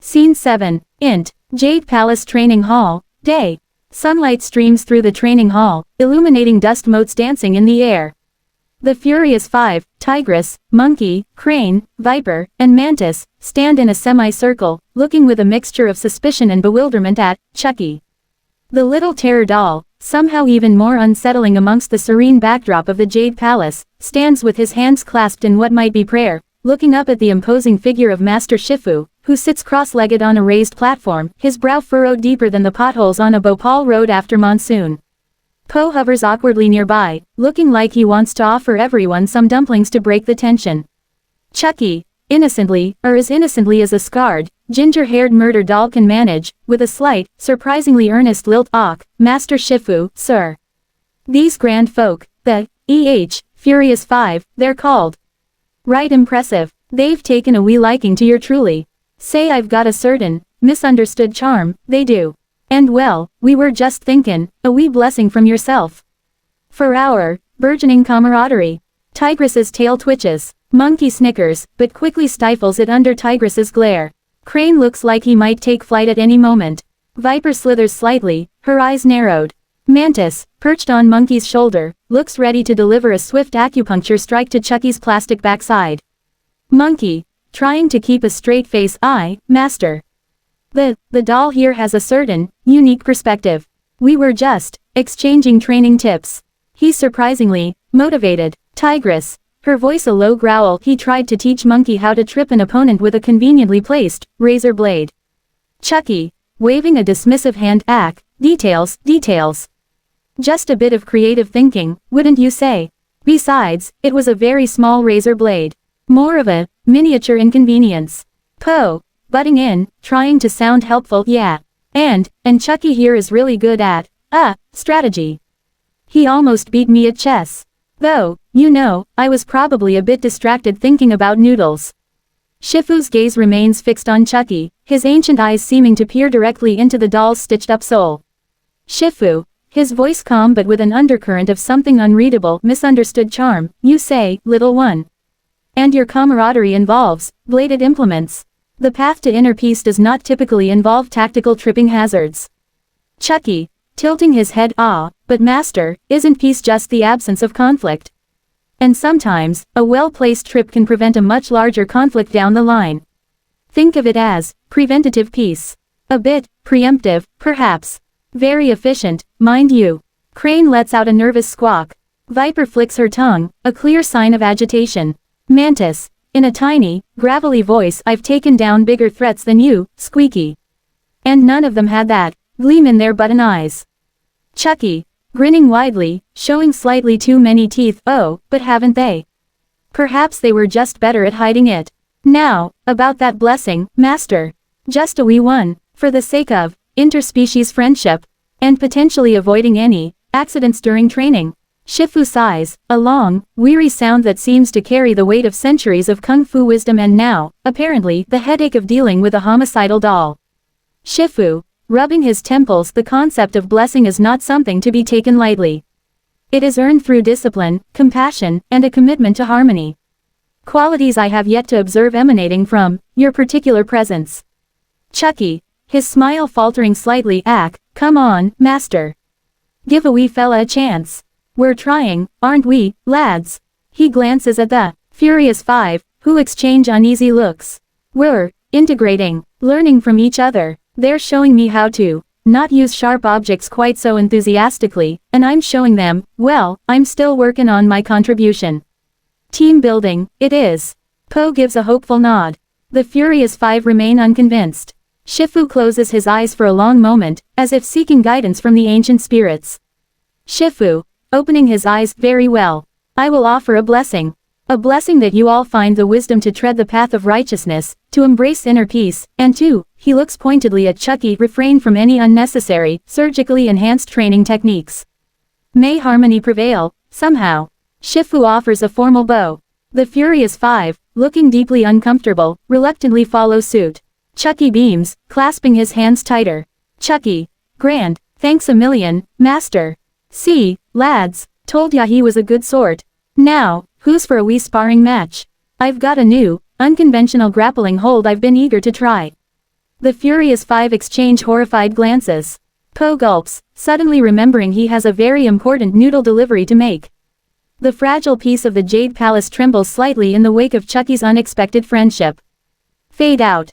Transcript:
Scene 7. Int. Jade Palace Training Hall. Day. Sunlight streams through the training hall, illuminating dust motes dancing in the air. The Furious Five, Tigress, Monkey, Crane, Viper, and Mantis, stand in a semicircle, looking with a mixture of suspicion and bewilderment at Chucky. The little terror doll, somehow even more unsettling amongst the serene backdrop of the Jade Palace, stands with his hands clasped in what might be prayer, looking up at the imposing figure of Master Shifu, who sits cross-legged on a raised platform, his brow furrowed deeper than the potholes on a Bhopal road after monsoon. Po hovers awkwardly nearby, looking like he wants to offer everyone some dumplings to break the tension. Chucky, innocently, or as innocently as a scarred, ginger-haired murder doll can manage, with a slight, surprisingly earnest lilt, Master Shifu, sir. These grand folk, the Furious Five, they're called. Right, impressive. They've taken a wee liking to your truly. Say I've got a certain, misunderstood charm, they do. And well, we were just thinkin', a wee blessing from yourself. For our burgeoning camaraderie. Tigress's tail twitches. Monkey snickers, but quickly stifles it under Tigress's glare. Crane looks like he might take flight at any moment. Viper slithers slightly, her eyes narrowed. Mantis, perched on Monkey's shoulder, looks ready to deliver a swift acupuncture strike to Chucky's plastic backside. Monkey, trying to keep a straight face, Master. The doll here has a certain, unique perspective. We were just exchanging training tips. He's surprisingly motivated. Tigress, her voice a low growl. He tried to teach Monkey how to trip an opponent with a conveniently placed razor blade. Chucky, waving a dismissive hand, details. Just a bit of creative thinking, wouldn't you say? Besides, it was a very small razor blade. More of a miniature inconvenience. Po, butting in, trying to sound helpful, yeah. And Chucky here is really good at, strategy. He almost beat me at chess. Though, you know, I was probably a bit distracted thinking about noodles. Shifu's gaze remains fixed on Chucky, his ancient eyes seeming to peer directly into the doll's stitched-up soul. Shifu, his voice calm but with an undercurrent of something unreadable, misunderstood charm, you say, little one. And your camaraderie involves bladed implements. The path to inner peace does not typically involve tactical tripping hazards. Chucky, tilting his head, but master, isn't peace just the absence of conflict? And sometimes, a well-placed trip can prevent a much larger conflict down the line. Think of it as preventative peace. A bit preemptive, perhaps. Very efficient, mind you. Crane lets out a nervous squawk. Viper flicks her tongue, a clear sign of agitation. Mantis, in a tiny, gravelly voice, I've taken down bigger threats than you, squeaky. And none of them had that gleam in their button eyes. Chucky, grinning widely, showing slightly too many teeth, but haven't they? Perhaps they were just better at hiding it. Now, about that blessing, master. Just a wee one, for the sake of interspecies friendship, and potentially avoiding any accidents during training. Shifu sighs, a long, weary sound that seems to carry the weight of centuries of kung fu wisdom and now, apparently, the headache of dealing with a homicidal doll. Shifu, rubbing his temples, the concept of blessing is not something to be taken lightly. It is earned through discipline, compassion, and a commitment to harmony. Qualities I have yet to observe emanating from your particular presence. Chucky, his smile faltering slightly, come on, master. Give a wee fella a chance. We're trying, aren't we, lads? He glances at the Furious Five, who exchange uneasy looks. We're integrating, learning from each other. They're showing me how to not use sharp objects quite so enthusiastically, and I'm showing them, well, I'm still working on my contribution. Team building, it is. Po gives a hopeful nod. The Furious Five remain unconvinced. Shifu closes his eyes for a long moment, as if seeking guidance from the ancient spirits. Shifu, opening his eyes, very well. I will offer a blessing. A blessing that you all find the wisdom to tread the path of righteousness, to embrace inner peace, and to, he looks pointedly at Chucky, refrain from any unnecessary, surgically enhanced training techniques. May harmony prevail, somehow. Shifu offers a formal bow. The Furious Five, looking deeply uncomfortable, reluctantly follow suit. Chucky beams, clasping his hands tighter. Chucky, grand, thanks a million, master. See, lads, told ya he was a good sort. Now, who's for a wee sparring match? I've got a new, unconventional grappling hold I've been eager to try. The Furious Five exchange horrified glances. Poe gulps, suddenly remembering he has a very important noodle delivery to make. The fragile piece of the Jade Palace trembles slightly in the wake of Chucky's unexpected friendship. Fade out.